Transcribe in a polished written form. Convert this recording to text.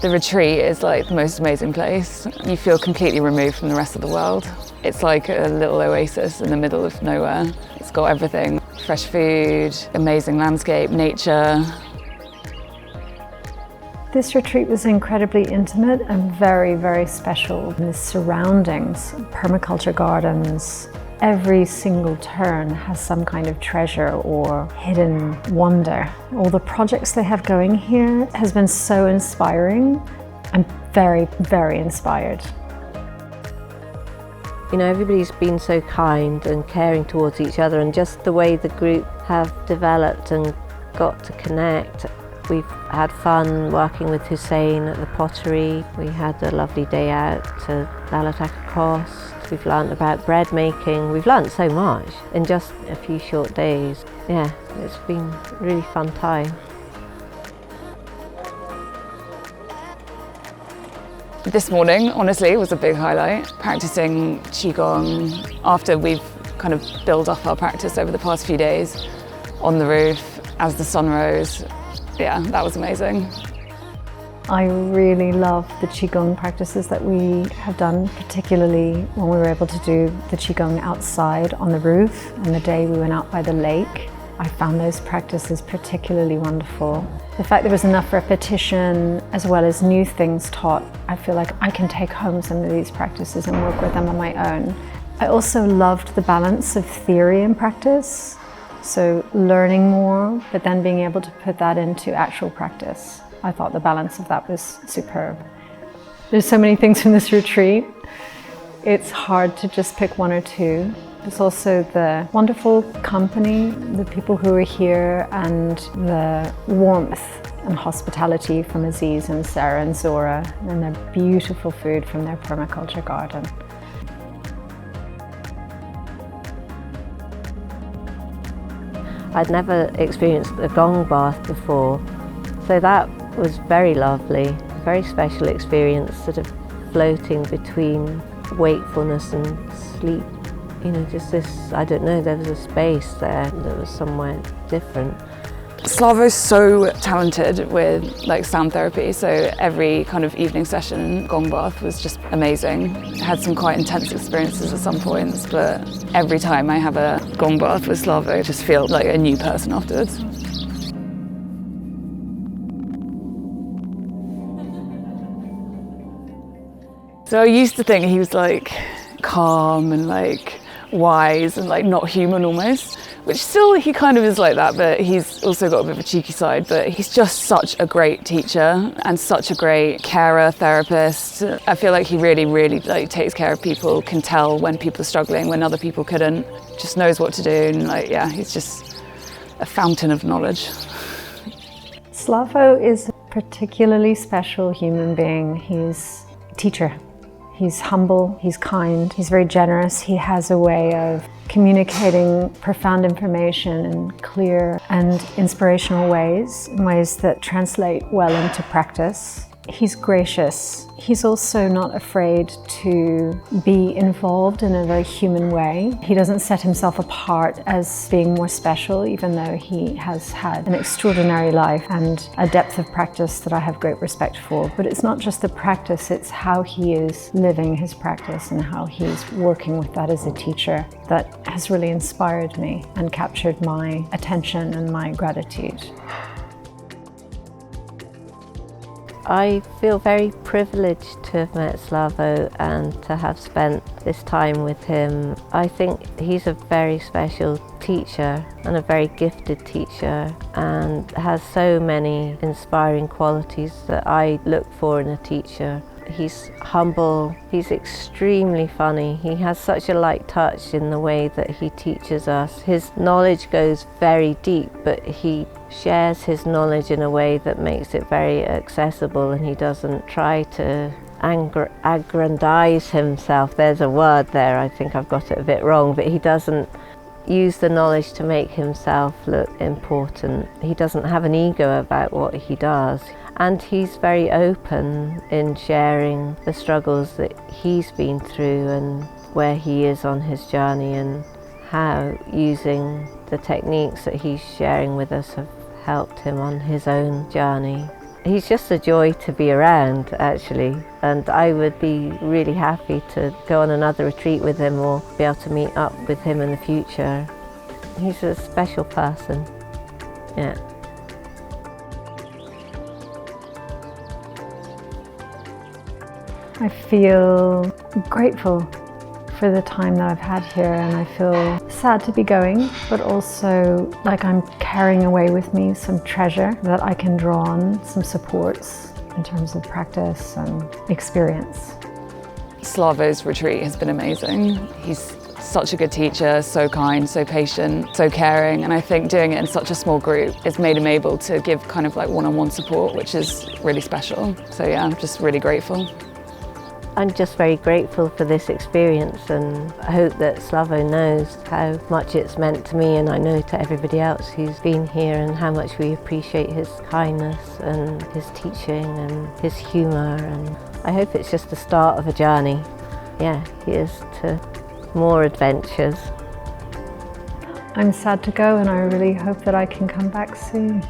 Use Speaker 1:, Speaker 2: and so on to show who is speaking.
Speaker 1: The retreat is like the most amazing place. You feel completely removed from the rest of the world. It's like a little oasis in the middle of nowhere. It's got everything: fresh food, amazing landscape, nature.
Speaker 2: This retreat was incredibly intimate and very, very special. The surroundings, permaculture gardens, every single turn has some kind of treasure or hidden wonder. All the projects they have going here has been so inspiring. I'm very, very inspired.
Speaker 3: You know, everybody's been so kind and caring towards each other, and just the way the group have developed and got to connect. We've had fun working with Hussein at the pottery. We had a lovely day out to Lalataka Coast. We've learnt about bread making. We've learnt so much in just a few short days. Yeah, it's been a really fun time.
Speaker 1: This morning, honestly, was a big highlight. Practicing qigong after we've kind of built up our practice over the past few days on the roof as the sun rose. Yeah, that was amazing.
Speaker 2: I really love the qigong practices that we have done, particularly when we were able to do the qigong outside on the roof, and the day we went out by the lake. I found those practices particularly wonderful. The fact there was enough repetition as well as new things taught, I feel like I can take home some of these practices and work with them on my own. I also loved the balance of theory and practice. So learning more, but then being able to put that into actual practice. I thought the balance of that was superb. There's so many things from this retreat. It's hard to just pick one or two. It's also the wonderful company, the people who are here, and the warmth and hospitality from Aziz and Sarah and Zora, and their beautiful food from their permaculture garden.
Speaker 3: I'd never experienced a gong bath before, so that was very lovely, very special experience, sort of floating between wakefulness and sleep. You know, just this, I don't know, there was a space there that was somewhere different.
Speaker 1: Slavo's so talented with like sound therapy, so every kind of evening session, gong bath, was just amazing. I had some quite intense experiences at some points, but every time I have a gong bath with Slavo, I just feel like a new person afterwards. So I used to think he was like calm and like wise and like not human almost, which still he kind of is like that, but he's also got a bit of a cheeky side. But he's just such a great teacher and such a great carer, therapist. I feel like he really, really like takes care of people, can tell when people are struggling, when other people couldn't, just knows what to do, and like, yeah, he's just a fountain of knowledge.
Speaker 2: Slavo is a particularly special human being. He's a teacher. He's humble, he's kind, he's very generous. He has a way of communicating profound information in clear and inspirational ways, in ways that translate well into practice. He's gracious. He's also not afraid to be involved in a very human way. He doesn't set himself apart as being more special, even though he has had an extraordinary life and a depth of practice that I have great respect for. But it's not just the practice, it's how he is living his practice and how he's working with that as a teacher that has really inspired me and captured my attention and my gratitude.
Speaker 3: I feel very privileged to have met Slavo and to have spent this time with him. I think he's a very special teacher and a very gifted teacher, and has so many inspiring qualities that I look for in a teacher. He's humble, he's extremely funny, he has such a light touch in the way that he teaches us. His knowledge goes very deep, but he shares his knowledge in a way that makes it very accessible, and he doesn't try to aggrandize himself. There's a word there, I think I've got it a bit wrong, but he doesn't use the knowledge to make himself look important. He doesn't have an ego about what he does. And he's very open in sharing the struggles that he's been through and where he is on his journey, and how using the techniques that he's sharing with us have helped him on his own journey. He's just a joy to be around, actually, and I would be really happy to go on another retreat with him or be able to meet up with him in the future. He's a special person, yeah.
Speaker 2: I feel grateful for the time that I've had here, and I feel sad to be going, but also like I'm carrying away with me some treasure that I can draw on, some supports in terms of practice and experience.
Speaker 1: Slavo's retreat has been amazing. He's such a good teacher, so kind, so patient, so caring, and I think doing it in such a small group has made him able to give kind of like one-on-one support, which is really special. So yeah, I'm just really grateful.
Speaker 3: I'm just very grateful for this experience, and I hope that Slavo knows how much it's meant to me, and I know to everybody else who's been here, and how much we appreciate his kindness and his teaching and his humour, and I hope it's just the start of a journey. Yeah, here's to more adventures.
Speaker 2: I'm sad to go, and I really hope that I can come back soon.